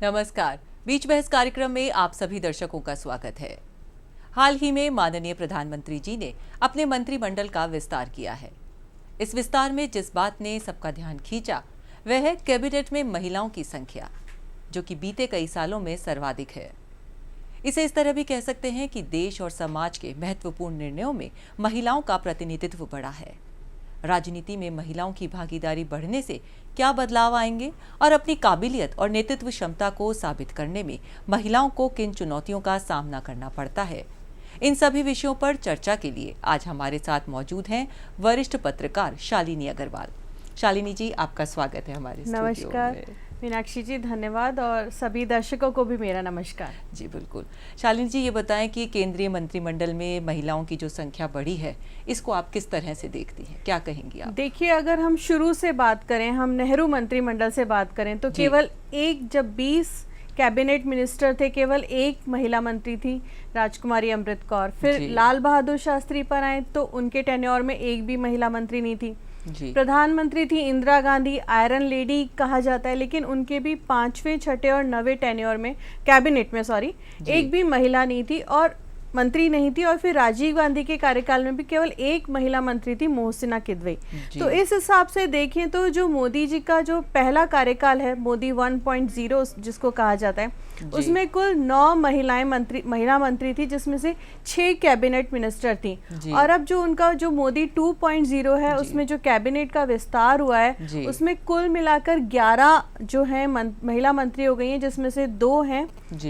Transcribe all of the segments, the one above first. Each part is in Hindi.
नमस्कार। बीच बहस कार्यक्रम में आप सभी दर्शकों का स्वागत है। हाल ही में माननीय प्रधानमंत्री जी ने अपने मंत्रिमंडल का विस्तार किया है। इस विस्तार में जिस बात ने सबका ध्यान खींचा वह है कैबिनेट में महिलाओं की संख्या, जो कि बीते कई सालों में सर्वाधिक है। इसे इस तरह भी कह सकते हैं कि देश और समाज के महत्वपूर्ण निर्णयों में महिलाओं का प्रतिनिधित्व बढ़ा है। राजनीति में महिलाओं की भागीदारी बढ़ने से क्या बदलाव आएंगे और अपनी काबिलियत और नेतृत्व क्षमता को साबित करने में महिलाओं को किन चुनौतियों का सामना करना पड़ता है, इन सभी विषयों पर चर्चा के लिए आज हमारे साथ मौजूद हैं वरिष्ठ पत्रकार शालिनी अग्रवाल। शालिनी जी, आपका स्वागत है हमारे स्टूडियो में। नमस्कार मीनाक्षी जी, धन्यवाद, और सभी दर्शकों को भी मेरा नमस्कार। जी बिल्कुल। शालिनी जी, ये बताएं कि केंद्रीय मंत्रिमंडल में महिलाओं की जो संख्या बढ़ी है, इसको आप किस तरह से देखती हैं, क्या कहेंगी आप? देखिए, अगर हम शुरू से बात करें, हम नेहरू मंत्रिमंडल से बात करें तो केवल जब 20 कैबिनेट मिनिस्टर थे, केवल एक महिला मंत्री थी, राजकुमारी अमृत कौर। फिर लाल बहादुर शास्त्री पर आए तो उनके टेन्योर में एक भी महिला मंत्री नहीं थी। प्रधानमंत्री थी इंदिरा गांधी, आयरन लेडी कहा जाता है, लेकिन उनके भी 5वें, 6ठे और 9वें टेन्योर में कैबिनेट में एक भी महिला नहीं थी और मंत्री नहीं थी। और फिर राजीव गांधी के कार्यकाल में भी केवल एक महिला मंत्री थी, मोहसिना किदवई। तो इस हिसाब से देखें तो जो मोदी जी का जो पहला कार्यकाल है, मोदी 1.0 जिसको कहा जाता है, उसमें कुल 9 महिला मंत्री थी, जिसमें से 6 कैबिनेट मिनिस्टर थी। और अब जो उनका जो मोदी 2.0 है, उसमें जो कैबिनेट का विस्तार हुआ है, उसमें कुल मिलाकर 11 जो है महिला मंत्री हो गई हैं, जिसमें से 2 हैं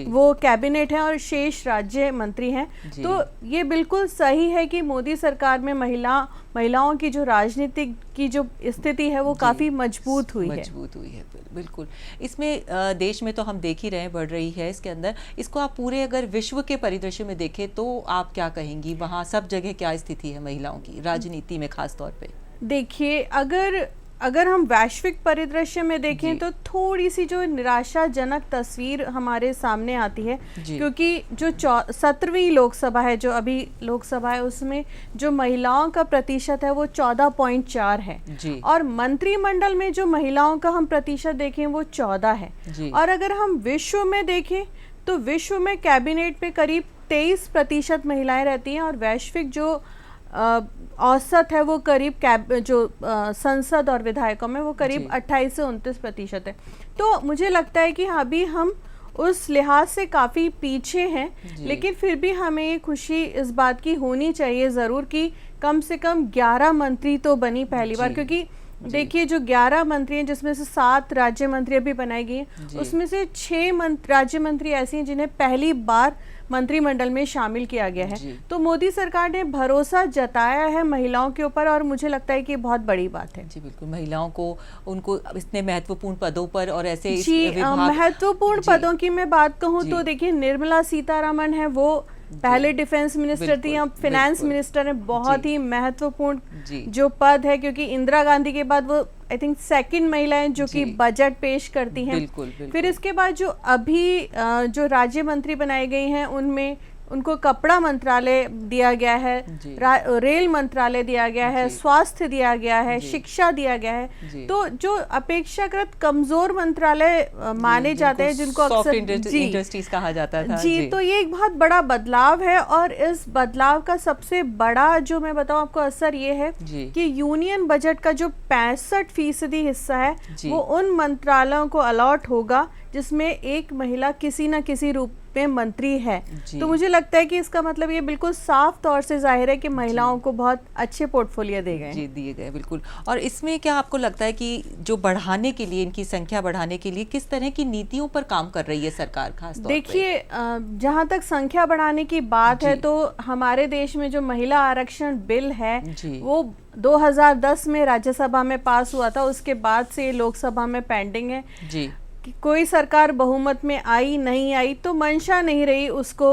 वो कैबिनेट हैं और शेष राज्य मंत्री हैं। तो ये बिल्कुल सही है कि मोदी सरकार में महिलाओं की जो राजनीतिक की जो स्थिति है वो काफी मजबूत हुई है। बिल्कुल। इसमें देश में तो हम देख ही रहे हैं, बढ़ रही है। इसके अंदर इसको आप पूरे अगर विश्व के परिदृश्य में देखें तो आप क्या कहेंगी, वहाँ सब जगह क्या स्थिति है महिलाओं की राजनीति में खास तौर पे? देखिए, अगर हम वैश्विक परिदृश्य में देखें तो थोड़ी सी जो निराशाजनक तस्वीर हमारे सामने आती है, क्योंकि जो 17वीं लोकसभा है, जो अभी लोकसभा है, उसमें जो महिलाओं का प्रतिशत है वो 14.4 है और मंत्रिमंडल में जो महिलाओं का हम प्रतिशत देखें वो 14 है। और अगर हम विश्व में देखें तो विश्व में कैबिनेट में करीब 23% महिलाएं रहती हैं और वैश्विक जो औसत है वो करीब संसद और विधायकों में वो करीब 28 से 29% है। तो मुझे लगता है कि अभी हम उस लिहाज से काफ़ी पीछे हैं, लेकिन फिर भी हमें ये खुशी इस बात की होनी चाहिए ज़रूर कि कम से कम 11 मंत्री तो बनी पहली बार। क्योंकि देखिए, जो 11 मंत्री हैं, जिसमें से 7 राज्य मंत्री अभी बनाई गई हैं, उसमें से 6 राज्य मंत्री ऐसी हैं जिन्हें पहली बार मंत्रिमंडल में शामिल किया गया है। तो मोदी सरकार ने भरोसा जताया है महिलाओं के ऊपर और मुझे लगता है कि बहुत बड़ी बात है। जी बिल्कुल। महिलाओं को उनको इतने महत्वपूर्ण पदों पर और ऐसे महत्वपूर्ण पदों की मैं बात कहूँ तो देखिए, निर्मला सीतारमण है, वो पहले डिफेंस मिनिस्टर थी, अब फाइनेंस मिनिस्टर है। बहुत ही महत्वपूर्ण जो पद है, क्योंकि इंदिरा गांधी के बाद वो आई थिंक सेकंड महिला है जो कि बजट पेश करती हैं। फिर इसके बाद जो अभी जो राज्य मंत्री बनाई गई हैं, उनमें उनको कपड़ा मंत्रालय दिया गया है, रेल मंत्रालय दिया गया है, स्वास्थ्य दिया गया है, शिक्षा दिया गया है। तो जो अपेक्षाकृत कमजोर मंत्रालय माने जाते हैं, जिनको अक्सर इंडस्ट्रीज कहा जाता था, तो ये एक बहुत बड़ा बदलाव है। और इस बदलाव का सबसे बड़ा जो मैं बताऊं आपको असर ये है कि यूनियन बजट का जो 65% हिस्सा है वो उन मंत्रालयों को अलॉट होगा जिसमें एक महिला किसी न किसी रूप में मंत्री है। तो मुझे लगता है कि इसका मतलब ये बिल्कुल साफ तौर से जाहिर है कि महिलाओं को बहुत अच्छे पोर्टफोलियो दिए गए। बिल्कुल। और इसमें क्या आपको लगता है कि जो बढ़ाने के लिए, इनकी संख्या बढ़ाने के लिए किस तरह की नीतियों पर काम कर रही है सरकार खास तौर पे? देखिए, जहाँ तक संख्या बढ़ाने की बात है तो हमारे देश में जो महिला आरक्षण बिल है वो 2010 में राज्यसभा में पास हुआ था, उसके बाद से लोकसभा में पेंडिंग है। कोई सरकार बहुमत में आई नहीं आई, तो मंशा नहीं रही उसको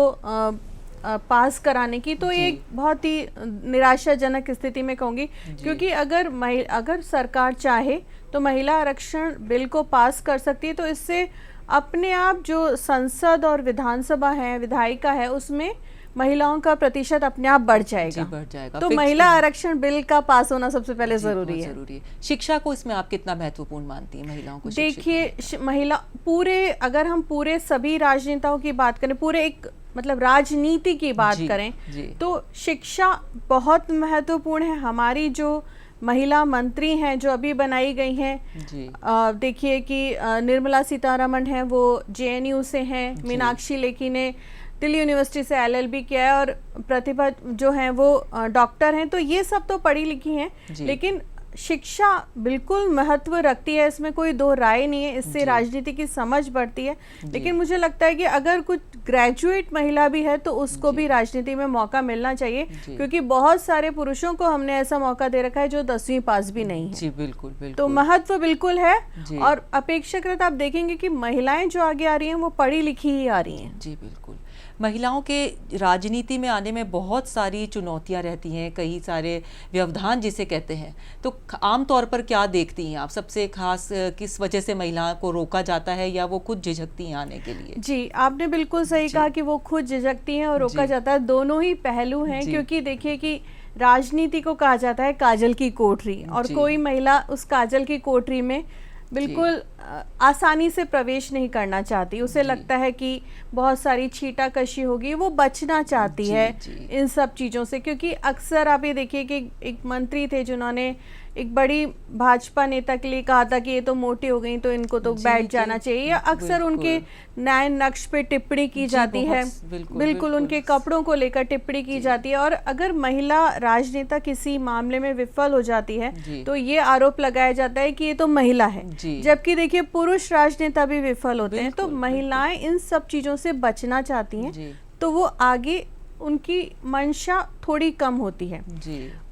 पास कराने की। तो ये बहुत ही निराशाजनक स्थिति में कहूँगी, क्योंकि अगर सरकार चाहे तो महिला आरक्षण बिल को पास कर सकती है। तो इससे अपने आप जो संसद और विधानसभा है, विधायिका है, उसमें महिलाओं का प्रतिशत अपने आप बढ़ जाएगा। बढ़ जाएगा। तो महिला आरक्षण बिल का पास होना सबसे पहले जरूरी है। शिक्षा को इसमें आप कितना महत्वपूर्ण मानती हैं, महिलाओं को? देखिए, महिला अगर हम पूरे सभी राजनेताओं की बात करें, पूरे एक मतलब राजनीति की बात करें तो शिक्षा बहुत महत्वपूर्ण है। हमारी जो महिला मंत्री हैं जो अभी बनाई गई हैं, देखिए कि निर्मला सीतारमण हैं, वो जेएनयू से हैं, मीनाक्षी लेखी ने दिल्ली यूनिवर्सिटी से एलएलबी किया है, और प्रतिभा जो हैं वो डॉक्टर हैं। तो ये सब तो पढ़ी लिखी हैं, लेकिन शिक्षा बिल्कुल महत्व रखती है, इसमें कोई दो राय नहीं है। इससे राजनीति की समझ बढ़ती है। लेकिन मुझे लगता है कि अगर कुछ ग्रेजुएट महिला भी है तो उसको भी राजनीति में मौका मिलना चाहिए, क्योंकि बहुत सारे पुरुषों को हमने ऐसा मौका दे रखा है जो 10वीं पास भी नहीं है। जी बिल्कुल, बिल्कुल। तो महत्व बिल्कुल है, और अपेक्षाकृत आप देखेंगे कि महिलाएं जो आगे आ रही हैं वो पढ़ी लिखी ही आ रही हैं। जी बिल्कुल। महिलाओं के राजनीति में आने में बहुत सारी चुनौतियां रहती हैं, कई सारे व्यवधान जिसे कहते हैं। तो आमतौर पर क्या देखती हैं आप, सबसे खास किस वजह से महिलाओं को रोका जाता है, या वो खुद झिझकती हैं आने के लिए? जी, आपने बिल्कुल सही कहा कि वो खुद झिझकती हैं और रोका जाता है। दोनों ही पहलू हैं, क्योंकि देखिए कि राजनीति को कहा जाता है काजल की कोठरी, और कोई महिला उस काजल की कोठरी में बिल्कुल आसानी से प्रवेश नहीं करना चाहती। उसे लगता है कि बहुत सारी छीटाकशी होगी, वो बचना चाहती है इन सब चीज़ों से। क्योंकि अक्सर आप ये देखिए कि एक मंत्री थे जिन्होंने एक बड़ी भाजपा नेता के लिए कहा था कि ये तो मोटी हो गई तो इनको तो बैठ जाना चाहिए, या अक्सर उनके न्याय नक्श पे टिप्पणी की जाती है, बिल्कुल उनके कपड़ों को लेकर टिप्पणी की जाती है। और अगर महिला राजनेता किसी मामले में विफल हो जाती है तो ये आरोप लगाया जाता है कि ये तो महिला है, जबकि देखिए पुरुष राजनेता भी विफल होते हैं। तो महिलाएं इन सब चीजों से बचना चाहती हैं, तो वो आगे उनकी मंशा थोड़ी कम होती है।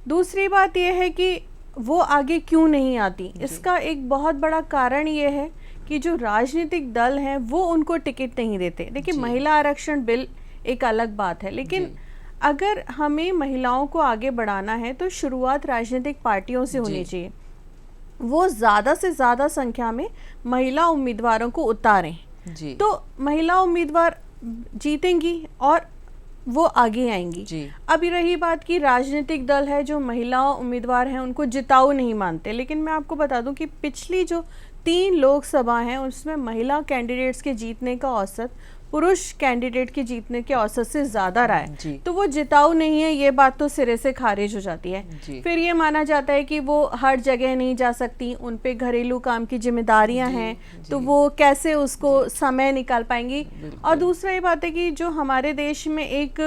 दूसरी बात यह है कि वो आगे क्यों नहीं आती, इसका एक बहुत बड़ा कारण ये है कि जो राजनीतिक दल हैं वो उनको टिकट नहीं देते। देखिए, महिला आरक्षण बिल एक अलग बात है, लेकिन अगर हमें महिलाओं को आगे बढ़ाना है तो शुरुआत राजनीतिक पार्टियों से होनी चाहिए। वो ज़्यादा से ज़्यादा संख्या में महिला उम्मीदवारों को उतारें, तो महिला उम्मीदवार जीतेंगी और वो आगे आएंगी। अभी रही बात की राजनीतिक दल है जो महिला उम्मीदवार हैं उनको जिताऊ नहीं मानते, लेकिन मैं आपको बता दूं कि पिछली जो 3 लोकसभा हैं उसमें महिला कैंडिडेट्स के जीतने का औसत पुरुष कैंडिडेट के जीतने के औसत से ज्यादा रहा है। तो वो जिताऊ नहीं है, ये बात तो सिरे से खारिज हो जाती है। फिर ये माना जाता है कि वो हर जगह नहीं जा सकती, उन पे घरेलू काम की जिम्मेदारियां हैं, तो वो कैसे उसको समय निकाल पाएंगी। और दूसरा ये बात है कि जो हमारे देश में एक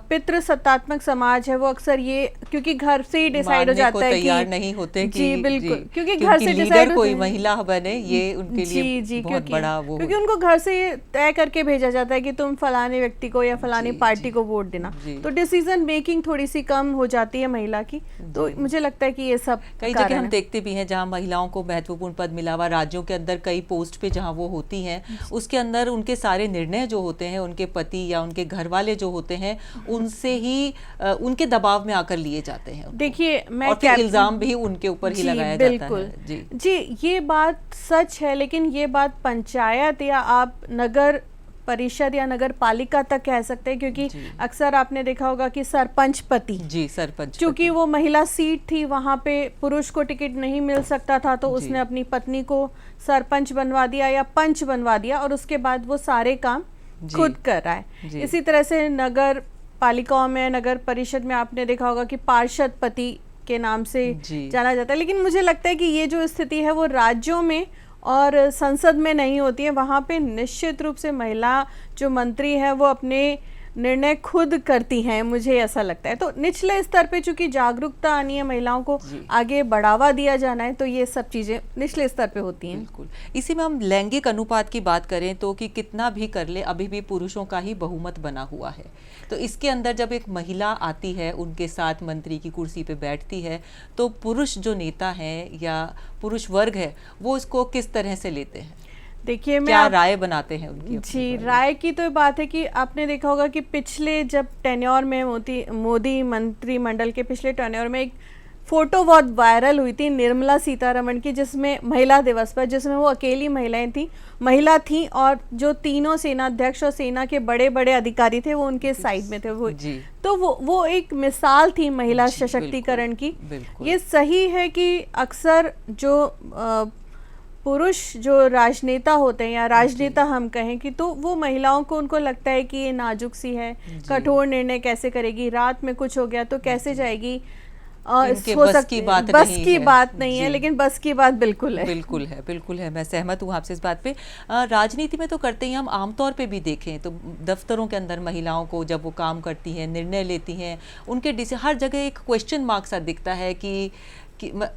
पितृ सत्तात्मक समाज है, वो अक्सर ये क्योंकि घर से ही डिसाइड हो जाता है तैयार नहीं होते कि जी बिल्कुल, क्योंकि घर से डिसाइड कोई महिला बने ये उनके लिए बहुत बड़ा वो, क्योंकि उनको घर से ये तय करके भेजा जाता है कि तुम फलाने व्यक्ति को या फलानी पार्टी को वोट देना, तो डिसीजन मेकिंग थोड़ी सी कम हो जाती है महिला की। तो मुझे लगता है कि ये सब कई जगह हम देखते भी हैं जहाँ महिलाओं को महत्वपूर्ण पद मिला हुआ, राज्यों के अंदर कई पोस्ट पे जहाँ वो होती हैं उसके अंदर उनके सारे निर्णय जो होते हैं उनके पति या उनके घर वाले जो होते हैं उनसे ही उनके दबाव में आकर लिए जाते हैं। देखिए, मैं और फिर इल्जाम भी उनके ऊपर ही लगाया जाता है। जी, ये बात सच है, लेकिन ये बात पंचायत या आप नगर परिषद या नगर पालिका तक कह सकते हैं, क्योंकि अक्सर आपने देखा होगा कि सरपंच पति, सरपंच, क्योंकि वो महिला सीट थी वहां पे पुरुष को टिकट नहीं मिल सकता था, तो उसने अपनी पत्नी को सरपंच बनवा दिया या पंच बनवा दिया, और उसके बाद वो सारे काम खुद कर रहा है। इसी तरह से नगर पालिकाओं में, नगर परिषद में आपने देखा होगा कि पार्षद पति के नाम से जाना जाता है। लेकिन मुझे लगता है कि ये जो स्थिति है वो राज्यों में और संसद में नहीं होती है। वहाँ पे निश्चित रूप से महिला जो मंत्री है वो अपने निर्णय खुद करती हैं, मुझे ऐसा लगता है। तो निचले स्तर पे चूंकि जागरूकता आनी है, महिलाओं को आगे बढ़ावा दिया जाना है, तो ये सब चीजें निचले स्तर पे होती हैं। बिल्कुल। इसी में हम लैंगिक अनुपात की बात करें तो कि कितना भी कर ले अभी भी पुरुषों का ही बहुमत बना हुआ है। तो इसके अंदर जब एक महिला आती है, उनके साथ मंत्री की कुर्सी पे बैठती है, तो पुरुष जो नेता हैं या पुरुष वर्ग है वो इसको किस तरह से लेते हैं? देखिए, क्या राय बनाते हैं उनकी? जी, राय की तो बात है कि आपने देखा होगा कि पिछले जब टेन्योर में मोदी मंत्रिमंडल के पिछले टेन्योर में एक फोटो बहुत वायरल हुई थी निर्मला सीतारमण की, जिसमें महिला दिवस पर, जिसमें वो अकेली महिला थी और जो तीनों सेनाध्यक्ष और सेना के बड़े बड़े अधिकारी थे वो उनके साइड में थे। वो तो वो एक मिसाल थी महिला सशक्तिकरण की। ये सही है कि अक्सर जो पुरुष जो राजनेता होते हैं या राजनेता हम कहें कि, तो वो महिलाओं को, उनको लगता है कि ये नाजुक सी है, कठोर निर्णय कैसे करेगी, रात में कुछ हो गया तो कैसे जाएगी, बस की बात नहीं है। लेकिन बस की बात बिल्कुल है, बिल्कुल है। मैं सहमत हूँ आपसे इस बात पे। राजनीति में तो करते ही, हम आमतौर पे भी देखें तो दफ्तरों के अंदर महिलाओं को जब वो काम करती हैं, निर्णय लेती हैं, उनके हर जगह एक क्वेश्चन मार्क सा दिखता है कि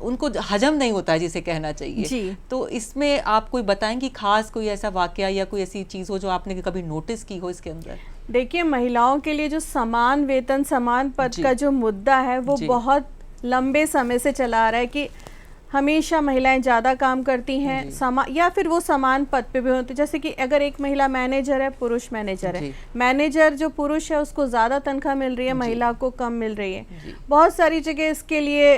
उनको हजम नहीं होता है जिसे कहना चाहिए जी। तो इसमें आप कोई बताएंगी खास कोई ऐसा वाकया या कोई ऐसी चीज़ हो जो आपने कभी नोटिस की हो इसके अंदर? देखिए, महिलाओं के लिए जो समान वेतन समान पद का जो मुद्दा है वो बहुत लंबे समय से चला आ रहा है कि हमेशा महिलाएं ज़्यादा काम करती हैं या फिर वो समान पद पे भी होती। जैसे कि अगर एक महिला मैनेजर है, पुरुष मैनेजर है, मैनेजर जो पुरुष है उसको ज़्यादा तनख्वाह मिल रही है, महिला को कम मिल रही है। बहुत सारी जगह इसके लिए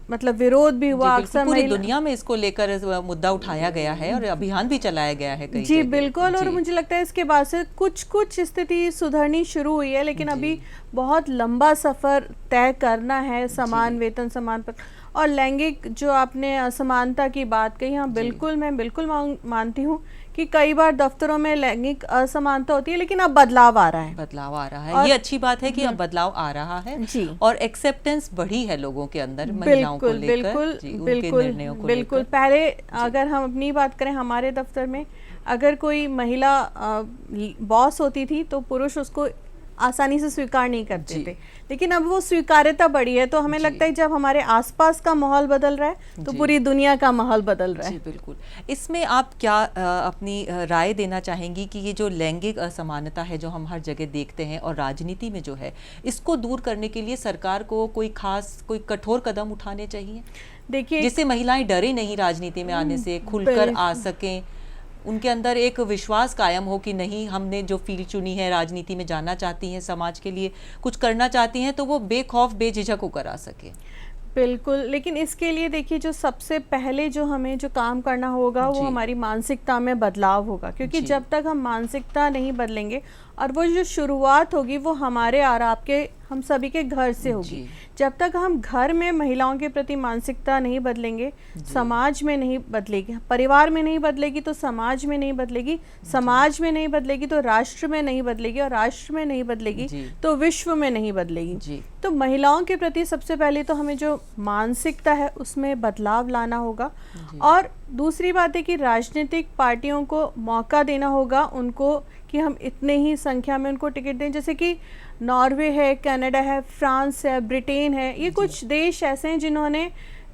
मतलब विरोध भी हुआ, अक्सर पूरी दुनिया में इसको लेकर मुद्दा उठाया गया है और अभियान भी चलाया गया है कई जी बिल्कुल। और मुझे लगता है इसके बाद से कुछ स्थिति सुधरनी शुरू हुई है, लेकिन अभी बहुत लंबा सफ़र तय करना है समान वेतन समान पद। और लैंगिक जो आपने असमानता की बात कही, हाँ बिल्कुल, मैं बिल्कुल मानती हूँ कि कई बार दफ्तरों में लैंगिक असमानता होती है, लेकिन अब बदलाव आ रहा है। ये अच्छी बात है कि अब बदलाव आ रहा है जी। और एक्सेप्टेंस बढ़ी है लोगों के अंदर महिलाओं को लेकर। बिल्कुल। पहले अगर हम अपनी बात करें, हमारे दफ्तर में अगर कोई महिला बॉस होती थी तो पुरुष उसको आसानी से स्वीकार नहीं करते थे, लेकिन अब वो स्वीकार्यता बढ़ी है। तो हमें लगता है जब हमारे आसपास का माहौल बदल रहा है तो पूरी दुनिया का माहौल बदल रहा है। जी बिल्कुल। इसमें आप क्या अपनी राय देना चाहेंगी कि ये जो लैंगिक असमानता है जो हम हर जगह देखते हैं और राजनीति में जो है, इसको दूर करने के लिए सरकार को कोई कठोर कदम उठाने चाहिए? देखिए, जिससे महिलाएं डरे नहीं राजनीति में आने से, खुलकर आ सकें, उनके अंदर एक विश्वास कायम हो कि नहीं, हमने जो फील्ड चुनी है, राजनीति में जाना चाहती हैं, समाज के लिए कुछ करना चाहती हैं, तो वो बेखौफ बेझिझक होकर आ सके। बिल्कुल। लेकिन इसके लिए देखिए, जो सबसे पहले जो हमें जो काम करना होगा वो हमारी मानसिकता में बदलाव होगा, क्योंकि जब तक हम मानसिकता नहीं बदलेंगे, और वो जो शुरुआत होगी वो हमारे और आपके, हम सभी के घर से होगी। जब तक हम घर में महिलाओं के प्रति मानसिकता नहीं बदलेंगे, समाज में नहीं बदलेगी, परिवार में नहीं बदलेगी तो समाज में नहीं बदलेगी, समाज में नहीं बदलेगी तो राष्ट्र में नहीं बदलेगी, और राष्ट्र में नहीं बदलेगी तो विश्व में नहीं बदलेगी। तो महिलाओं के प्रति सबसे पहले तो हमें जो मानसिकता है उसमें बदलाव लाना होगा। और दूसरी बात है कि राजनीतिक पार्टियों को मौका देना होगा उनको कि हम इतने ही संख्या में उनको टिकट दें। जैसे कि नॉर्वे है, कनाडा है, फ्रांस है, ब्रिटेन है, ये कुछ देश ऐसे हैं जिन्होंने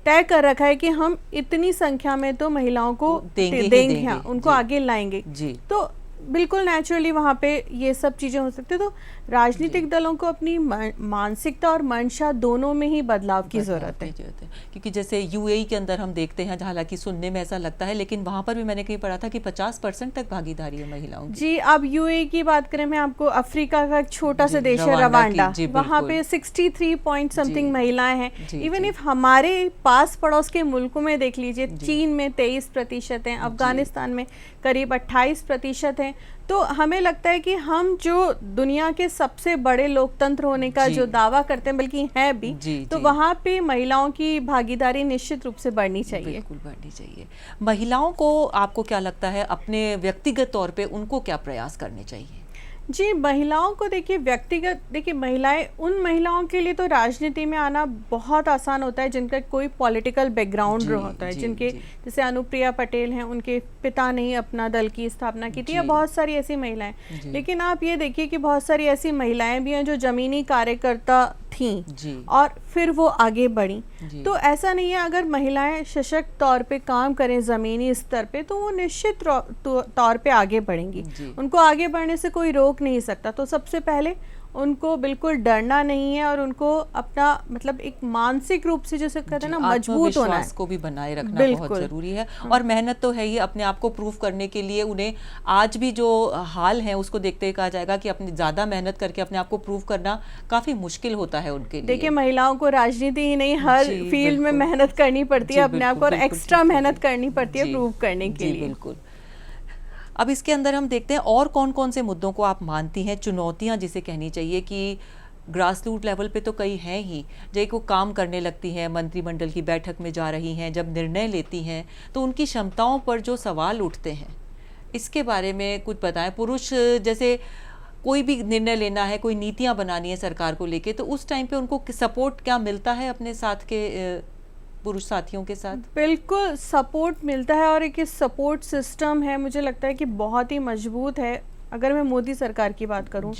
तय कर रखा है कि हम इतनी संख्या में तो महिलाओं को देंगे, उनको आगे लाएंगे। तो बिल्कुल नेचुरली वहाँ पे ये सब चीज़ें हो सकती है। तो राजनीतिक दलों को अपनी मानसिकता और मंशा दोनों में ही बदलाव की ज़रूरत है। क्योंकि जैसे यूएई के अंदर हम देखते हैं, हालांकि सुनने में ऐसा लगता है, लेकिन वहाँ पर भी मैंने कहीं पढ़ा था कि 50% तक भागीदारी है महिलाओं की। जी, अब यूएई की बात करें, मैं आपको अफ्रीका का एक छोटा सा देश है रवांडा, वहाँ पे 63 पॉइंट समथिंग महिलाएं हैं। इवन इफ हमारे पास पड़ोस के मुल्कों में देख लीजिए, चीन में 23% हैं, अफगानिस्तान में करीब 28% हैं। तो हमें लगता है कि हम जो दुनिया के सबसे बड़े लोकतंत्र होने का जो दावा करते हैं, बल्कि है भी, तो वहाँ पे महिलाओं की भागीदारी निश्चित रूप से बढ़नी चाहिए। बिल्कुल बढ़नी चाहिए। महिलाओं को, आपको क्या लगता है, अपने व्यक्तिगत तौर पे उनको क्या प्रयास करने चाहिए? जी, महिलाओं को देखिए व्यक्तिगत, देखिए महिलाएं, उन महिलाओं के लिए तो राजनीति में आना बहुत आसान होता है जिनका कोई पॉलिटिकल बैकग्राउंड होता है, जिनके जैसे अनुप्रिया पटेल हैं, उनके पिता ने ही अपना दल की स्थापना की थी, या बहुत सारी ऐसी महिलाएं। लेकिन आप ये देखिए कि बहुत सारी ऐसी महिलाएं भी हैं जो जमीनी कार्यकर्ता थीं और फिर वो आगे बढ़ी। तो ऐसा नहीं है, अगर महिलाएं सशक्त तौर पे काम करें ज़मीनी स्तर पे तो वो निश्चित तौर पे आगे बढ़ेंगी, उनको आगे बढ़ने से कोई रोक नहीं सकता। तो सबसे पहले उनको बिल्कुल डरना नहीं है और उनको अपना मतलब एक मानसिक रूप से जैसे कहते हैं ना मजबूत होना है, को भी बनाए रखना बहुत जरूरी है। और मेहनत तो है ही, अपने आप को प्रूव करने के लिए उन्हें आज भी जो हाल है उसको देखते कहा जाएगा कि अपनी ज्यादा मेहनत करके अपने आप को प्रूव करना काफी मुश्किल होता है उनके लिए। देखिए महिलाओं को राजनीति ही नहीं हर फील्ड में मेहनत करनी पड़ती है अपने आप को, और एक्स्ट्रा मेहनत करनी पड़ती है प्रूव करने के लिए। बिल्कुल। अब इसके अंदर हम देखते हैं और कौन कौन से मुद्दों को आप मानती हैं चुनौतियां जिसे कहनी चाहिए कि ग्रास रूट लेवल पे तो कई हैं ही, जब वो काम करने लगती हैं, मंत्रिमंडल की बैठक में जा रही हैं, जब निर्णय लेती हैं तो उनकी क्षमताओं पर जो सवाल उठते हैं, इसके बारे में कुछ बताएं। पुरुष जैसे कोई भी निर्णय लेना है, कोई नीतियां बनानी है सरकार को लेके, तो उस टाइम पे उनको सपोर्ट क्या मिलता है अपने साथ के पुरुष साथियों के साथ? बिल्कुल सपोर्ट मिलता है, और एक सपोर्ट सिस्टम है मुझे लगता है कि बहुत ही मजबूत है। अगर मैं मोदी सरकार की बात करूं,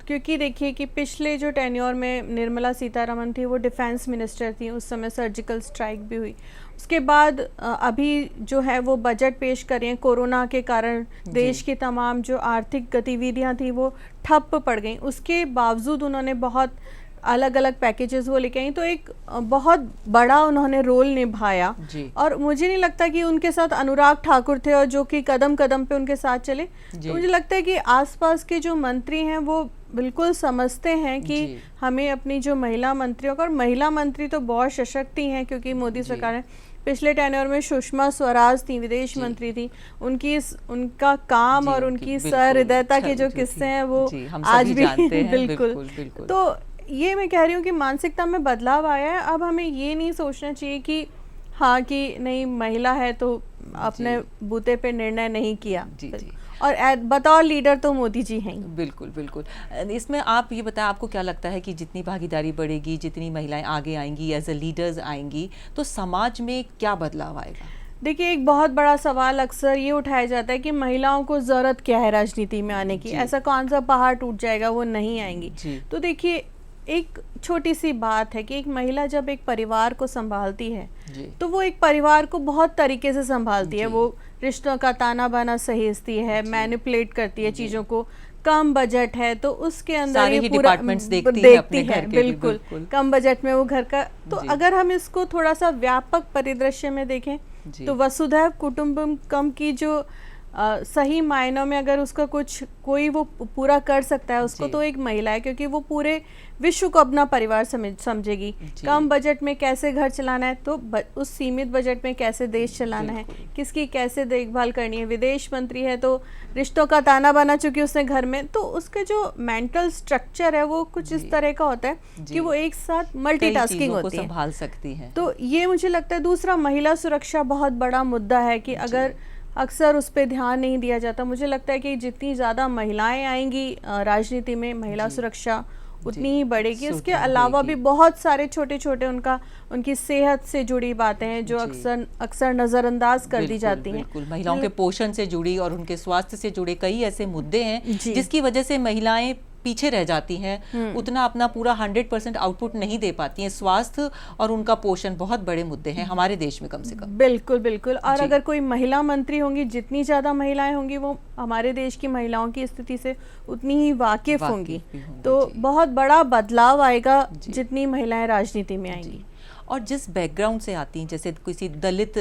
क्योंकि देखिए कि पिछले जो टेन्योर में निर्मला सीतारमण थी वो डिफेंस मिनिस्टर थी, उस समय सर्जिकल स्ट्राइक भी हुई। उसके बाद अभी जो है वो बजट पेश कर रहे हैं, कोरोना के कारण देश की तमाम जो आर्थिक गतिविधियां थी वो ठप पड़ गई, उसके बावजूद उन्होंने बहुत अलग अलग पैकेजेस वो लेके आई, तो एक बहुत बड़ा उन्होंने रोल निभाया। और मुझे नहीं लगता कि उनके साथ अनुराग ठाकुर थे और जो कि कदम कदम पे उनके साथ चले, तो मुझे लगता है कि आसपास के जो मंत्री हैं वो बिल्कुल समझते हैं कि हमें अपनी जो महिला मंत्रियों का, और महिला मंत्री तो बहुत सशक्त ही हैं क्योंकि मोदी सरकार ने पिछले टेन्योर में सुषमा स्वराज थी, विदेश मंत्री थी, उनका काम और उनकी सहृदयता के जो किस्से हैं वो आज भी बिल्कुल। तो ये मैं कह रही हूँ कि मानसिकता में बदलाव आया है। अब हमें ये नहीं सोचना चाहिए कि हाँ कि नहीं महिला है तो अपने बूते पे निर्णय नहीं किया, और बतौर लीडर तो मोदी जी हैं। बिल्कुल बिल्कुल। इसमें आप ये बताएं, आपको क्या लगता है कि जितनी भागीदारी बढ़ेगी, जितनी महिलाएं आगे आएंगी, एज ए लीडर्स आएंगी, तो समाज में क्या बदलाव आएगा? देखिए एक बहुत बड़ा सवाल अक्सर ये उठाया जाता है कि महिलाओं को जरूरत क्या है राजनीति में आने की, ऐसा कौन सा पहाड़ टूट जाएगा वो नहीं आएंगी। तो देखिए एक छोटी सी बात है कि एक महिला जब एक परिवार को संभालती है तो वो एक परिवार को बहुत तरीके से संभालती है, वो रिश्तों का ताना बाना सहेजती है, मैनिपुलेट करती है चीजों को। कम बजट है तो उसके अंदर ये पूरा देखती है, बिल्कुल कम बजट में वो घर का। तो अगर हम इसको थोड़ा सा व्यापक परिदृश्य में देखें तो वसुधैव कुटुंबकम की जो सही मायनों में अगर उसका कुछ कोई वो पूरा कर सकता है उसको, तो एक महिला है, क्योंकि वो पूरे विश्व को अपना परिवार समझेगी। कम बजट में कैसे घर चलाना है, तो उस सीमित बजट में कैसे देश चलाना है, किसकी कैसे देखभाल करनी है। विदेश मंत्री है तो रिश्तों का ताना बाना चूंकि उसने घर में, तो उसका जो मेंटल स्ट्रक्चर है वो कुछ इस तरह का होता है कि वो एक साथ मल्टीटास्किंग होती है, संभाल सकती है। तो ये मुझे लगता है। दूसरा, महिला सुरक्षा बहुत बड़ा मुद्दा है कि अगर अक्सर उस पर ध्यान नहीं दिया जाता। मुझे लगता है कि जितनी ज़्यादा महिलाएं आएंगी राजनीति में, महिला सुरक्षा उतनी ही बढ़ेगी। उसके अलावा भी बहुत सारे छोटे छोटे उनकी सेहत से जुड़ी बातें हैं जो अक्सर नज़रअंदाज कर दी जाती हैं। महिलाओं के पोषण से जुड़ी और उनके स्वास्थ्य से जुड़े कई ऐसे मुद्दे हैं जिसकी वजह से महिलाएं पीछे रह जाती हैं, उतना अपना पूरा 100% आउटपुट नहीं दे पाती हैं। स्वास्थ्य और उनका पोषण बहुत बड़े मुद्दे हैं हमारे देश में, कम से कम। बिल्कुल बिल्कुल। और अगर कोई महिला मंत्री होंगी, जितनी ज्यादा महिलाएं होंगी वो हमारे देश की महिलाओं की स्थिति से उतनी ही वाकिफ होंगी, तो बहुत बड़ा बदलाव आएगा जितनी महिलाएं राजनीति में आएंगी। और जिस बैकग्राउंड से आती हैं, जैसे किसी दलित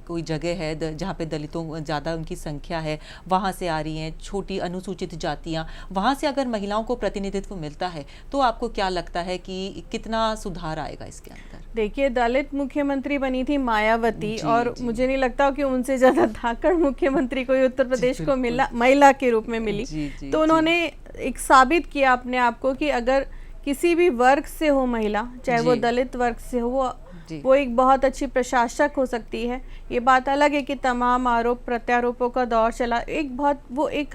कोई जगह है जहाँ पे दलितों ज़्यादा उनकी संख्या है, वहाँ से आ रही हैं, छोटी अनुसूचित जातियाँ, वहाँ से अगर महिलाओं को प्रतिनिधित्व मिलता है तो आपको क्या लगता है कि कितना सुधार आएगा इसके अंदर? देखिए दलित मुख्यमंत्री बनी थी मायावती, और मुझे नहीं लगता कि उनसे ज़्यादा धाकड़ मुख्यमंत्री कोई उत्तर प्रदेश को मिला, महिला के रूप में मिली। तो उन्होंने एक साबित किया अपने आप को कि अगर किसी भी वर्ग से हो महिला, चाहे वो दलित वर्ग से हो, वो एक बहुत अच्छी प्रशासक हो सकती है। ये बात अलग है कि तमाम आरोप प्रत्यारोपों का दौर चला,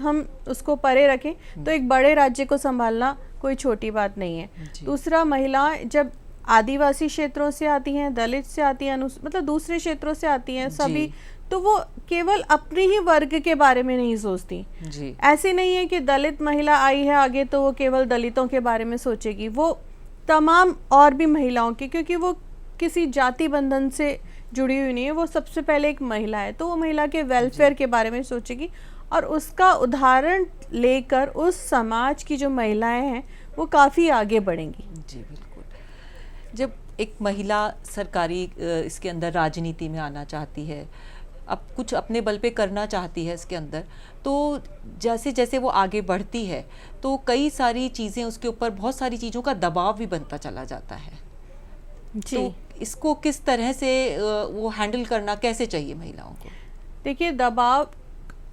हम उसको परे रखें तो एक बड़े राज्य को संभालना कोई छोटी बात नहीं है। दूसरा, महिला जब आदिवासी क्षेत्रों से आती हैं, दलित से आती हैं, मतलब दूसरे क्षेत्रों से आती हैं सभी, तो वो केवल अपने ही वर्ग के बारे में नहीं सोचती। ऐसे नहीं है कि दलित महिला आई है आगे तो वो केवल दलितों के बारे में सोचेगी, वो तमाम और भी महिलाओं की, क्योंकि वो किसी जाति बंधन से जुड़ी हुई नहीं है, वो सबसे पहले एक महिला है, तो वो महिला के वेलफेयर के बारे में सोचेगी और उसका उदाहरण लेकर उस समाज की जो महिलाएं हैं वो काफ़ी आगे बढ़ेंगी। जी बिल्कुल। जब एक महिला सरकारी इसके अंदर राजनीति में आना चाहती है, अब कुछ अपने बल पे करना चाहती है इसके अंदर, तो जैसे जैसे वो आगे बढ़ती है तो कई सारी चीज़ें उसके ऊपर, बहुत सारी चीज़ों का दबाव भी बनता चला जाता है। जी, तो इसको किस तरह से वो हैंडल करना कैसे चाहिए महिलाओं को? देखिए, दबाव,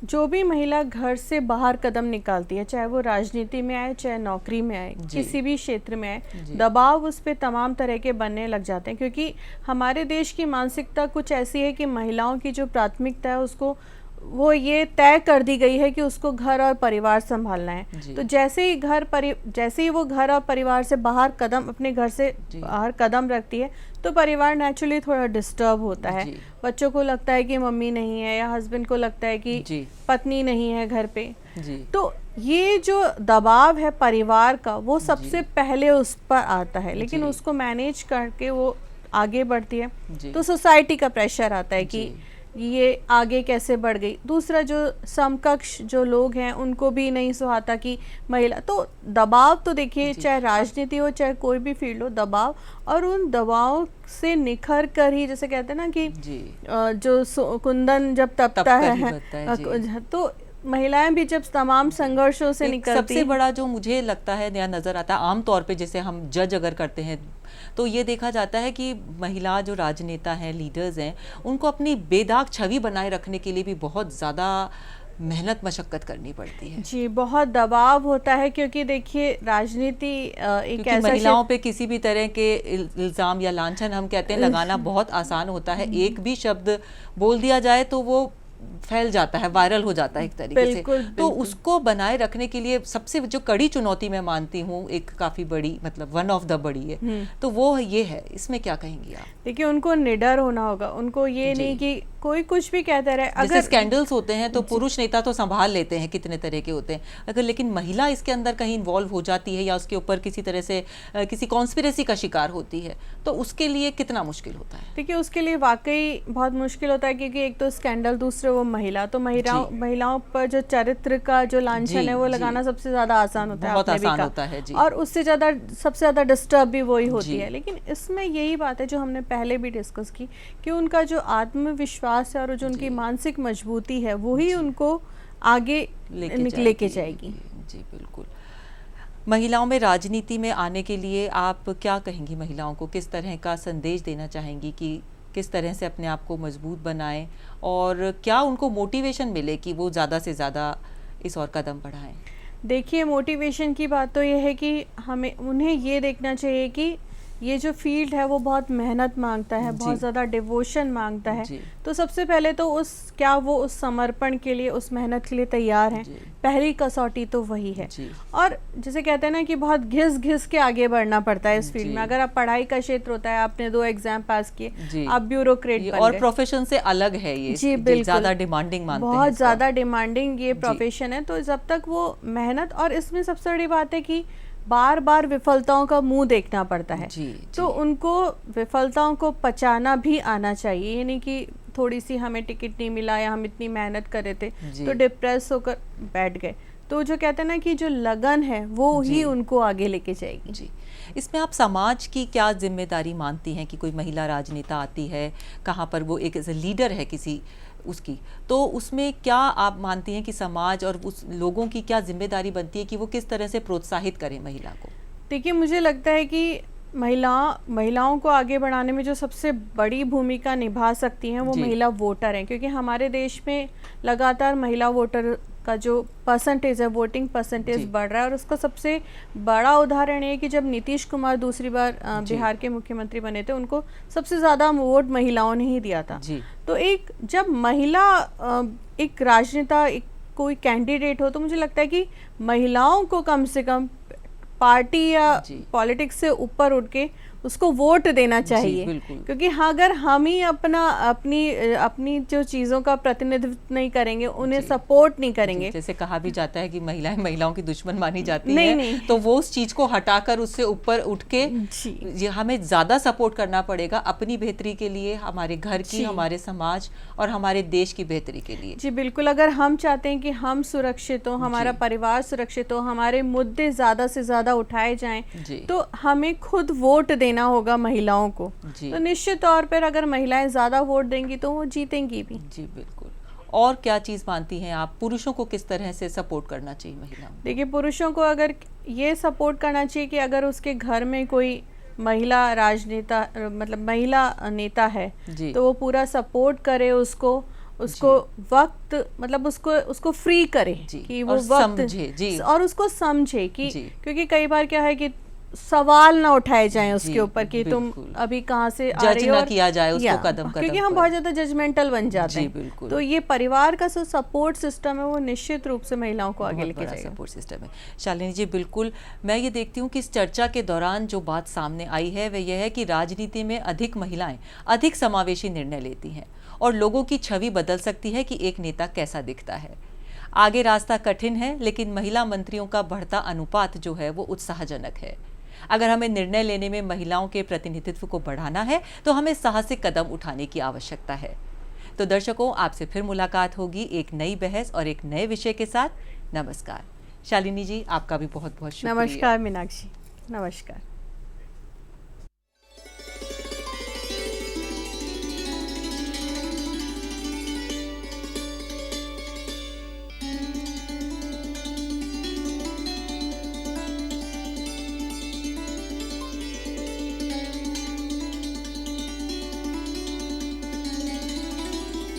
जो भी महिला घर से बाहर कदम निकालती है, चाहे वो राजनीति में आए, चाहे नौकरी में आए, किसी भी क्षेत्र में आए, दबाव उस पर तमाम तरह के बनने लग जाते हैं, क्योंकि हमारे देश की मानसिकता कुछ ऐसी है कि महिलाओं की जो प्राथमिकता है उसको, वो ये तय कर दी गई है कि उसको घर और परिवार संभालना है। तो जैसे ही वो घर और परिवार से बाहर कदम, अपने घर से बाहर कदम रखती है, तो परिवार नेचुरली थोड़ा डिस्टर्ब होता है। बच्चों को लगता है कि मम्मी नहीं है, या हस्बैंड को लगता है कि पत्नी नहीं है घर पे। तो ये जो दबाव है परिवार का, वो सबसे पहले उस पर आता है, लेकिन उसको मैनेज करके वो आगे बढ़ती है। तो सोसाइटी का प्रेशर आता है कि ये आगे कैसे बढ़ गई। दूसरा, जो समकक्ष जो लोग हैं उनको भी नहीं सुहाता कि महिला, तो दबाव तो देखिए, चाहे राजनीति हो चाहे कोई भी फील्ड हो, दबाव, और उन दबाव से निखर कर ही, जैसे कहते हैं ना कि जो कुंदन जब तपता है, तो महिलाएं भी जब तमाम संघर्षों से निकलती, सबसे बड़ा जो मुझे लगता है नया नजर आता है, आमतौर पे जैसे हम जज अगर करते हैं तो ये देखा जाता है कि महिला जो राजनेता हैं, लीडर्स हैं, उनको अपनी बेदाग छवि बनाए रखने के लिए भी बहुत ज़्यादा मेहनत मशक्कत करनी पड़ती है। जी, बहुत दबाव होता है, क्योंकि देखिए राजनीति एक ऐसा, महिलाओं पे किसी भी तरह के इल्ज़ाम या लांछन हम कहते हैं लगाना बहुत आसान होता है। एक भी शब्द बोल दिया जाए तो वो फैल जाता है, वायरल हो जाता है एक तरीके से। तो उसको बनाए रखने के लिए सबसे जो कड़ी चुनौती मैं मानती हूँ, एक काफी बड़ी, मतलब वन ऑफ द बड़ी है, तो वो ये है। इसमें क्या कहेंगी आप? देखिए, उनको निडर होना होगा, उनको ये नहीं कि कोई कुछ भी कहता रहे। अगर स्कैंडल्स होते हैं तो पुरुष नेता तो संभाल लेते हैं, कितने तरह के होते हैं, अगर लेकिन महिला इसके अंदर कहीं इन्वॉल्व हो जाती है या उसके ऊपर किसी तरह से किसी कॉन्स्पिरेसी का शिकार होती है, तो उसके लिए कितना मुश्किल होता है? देखिए, उसके लिए वाकई बहुत मुश्किल होता है, क्योंकि एक तो स्कैंडल, दूसरे वो महिला, तो महिलाओं पर जो चरित्र का जो लांछन है वो लगाना सबसे ज्यादा आसान होता है, बहुत आसान होता है जी। और उससे ज्यादा, सबसे ज्यादा डिस्टर्ब भी वही होती है। लेकिन इसमें यही बात है जो हमने पहले भी डिस्कस की, कि उनका जो आत्मविश्वास है और जो उनकी मानसिक मजबूती है, वही उनको आगे लेके जाएगी। जी बिल्कुल। महिलाओं में राजनीति में आने के लिए आप क्या कहेंगी? महिलाओं को किस तरह का संदेश देना चाहेंगी कि किस तरह से अपने आप को मजबूत बनाएं, और क्या उनको मोटिवेशन मिले कि वो ज़्यादा से ज़्यादा इस और कदम बढ़ाएं? देखिए, मोटिवेशन की बात तो ये है कि हमें उन्हें ये देखना चाहिए कि ये जो फील्ड है वो बहुत मेहनत मांगता है, बहुत ज़्यादा डिवोशन मांगता है। तो सबसे पहले तो वो उस समर्पण के लिए, उस मेहनत के लिए तैयार हैं। पहली कसौटी तो वही है। और जैसे कहते हैं ना कि बहुत घिस के आगे बढ़ना पड़ता है इस फील्ड में। अगर आप पढ़ाई का क्षेत्र होता है, आपने 2 एग्जाम पास किए, आप ब्यूरोक्रेट बन गए, और प्रोफेशन से अलग है ये। जी बिल्कुल, ज़्यादा डिमांडिंग मानते हैं, बहुत ज़्यादा डिमांडिंग ये प्रोफेशन है। तो जब तक वो मेहनत, और इसमें सबसे बड़ी बात है कि बार बार विफलताओं का मुंह देखना पड़ता है। तो उनको विफलताओं को पचाना भी आना चाहिए, यानी कि थोड़ी सी हमें टिकट नहीं मिला या हम इतनी मेहनत कर रहे थे तो डिप्रेस होकर बैठ गए, तो जो कहते हैं ना कि जो लगन है वो ही उनको आगे लेके जाएगी। जी, इसमें आप समाज की क्या जिम्मेदारी मानती हैं कि कोई महिला राजनेता आती है, कहाँ पर वो एक लीडर है किसी उसकी, तो उसमें क्या आप मानती हैं कि समाज और उस लोगों की क्या जिम्मेदारी बनती है कि वो किस तरह से प्रोत्साहित करें महिला को? देखिए, मुझे लगता है कि महिलाओं को आगे बढ़ाने में जो सबसे बड़ी भूमिका निभा सकती हैं वो महिला वोटर हैं, क्योंकि हमारे देश में लगातार महिला वोटर का जो परसेंटेज है, वोटिंग परसेंटेज बढ़ रहा है। और उसका सबसे बड़ा उदाहरण ये है कि जब नीतीश कुमार दूसरी बार बिहार के मुख्यमंत्री बने थे, उनको सबसे ज़्यादा वोट महिलाओं ने ही दिया था। तो जब महिला एक राजनेता, कोई कैंडिडेट हो, तो मुझे लगता है कि महिलाओं को कम से कम पार्टी या पॉलिटिक्स से ऊपर उठ के उसको वोट देना चाहिए। बिल्कुल। क्योंकि हाँ, अगर हम ही अपनी जो चीज़ों का प्रतिनिधित्व नहीं करेंगे, उन्हें सपोर्ट नहीं करेंगे, जैसे कहा भी जाता है कि महिलाएं महिलाओं की दुश्मन मानी जाती नहीं, हैं, नहीं। तो वो उस चीज को हटाकर उससे ऊपर उठ के हमें ज्यादा सपोर्ट करना पड़ेगा अपनी बेहतरी के लिए, हमारे घर की, हमारे समाज और हमारे देश की बेहतरी के लिए। जी बिल्कुल, अगर हम चाहते हैं कि हम सुरक्षित हो, हमारा परिवार सुरक्षित हो, हमारे मुद्दे ज्यादा से ज्यादा उठाए जाएं, तो हमें खुद वोट देना होगा महिलाओं को। तो निश्चित तौर पर अगर महिलाएं ज्यादा वोट देंगी तो वो जीतेंगी भी। जी बिल्कुल। और क्या चीज मानती हैं आप, पुरुषों को किस तरह से सपोर्ट करना चाहिए महिलाओं? देखिए, पुरुषों को अगर ये सपोर्ट करना चाहिए कि अगर उसके घर में कोई महिला राजनेता, मतलब महिला नेता है, तो वो पूरा सपोर्ट करे उसको वक्त, मतलब उसको फ्री करे कि वो वक्त समझे, और उसको समझे कि क्योंकि कई बार क्या है कि सवाल ना उठाए जाएं उसके ऊपर कि तुम अभी कहाँ से आ रही हो, जज ना किया जाए उसको कदम कदम, क्योंकि हम बहुत ज्यादा जजमेंटल बन जाते हैं। तो ये परिवार का जो सपोर्ट सिस्टम है वो निश्चित रूप से महिलाओं को आगे लेके जाएगा। सपोर्ट सिस्टम है। शालिनी जी, बिल्कुल मैं ये देखती हूँ कि इस चर्चा के दौरान जो बात सामने आई है वह यह है कि राजनीति में अधिक महिलाएं अधिक समावेशी निर्णय लेती हैं और लोगों की छवि बदल सकती है कि एक नेता कैसा दिखता है। आगे रास्ता कठिन है, लेकिन महिला मंत्रियों का बढ़ता अनुपात जो है वो उत्साहजनक है। अगर हमें निर्णय लेने में महिलाओं के प्रतिनिधित्व को बढ़ाना है तो हमें साहसिक कदम उठाने की आवश्यकता है। तो दर्शकों, आपसे फिर मुलाकात होगी एक नई बहस और एक नए विषय के साथ। नमस्कार। शालिनी जी, आपका भी बहुत बहुत शुक्रिया। नमस्कार मीनाक्षी, नमस्कार।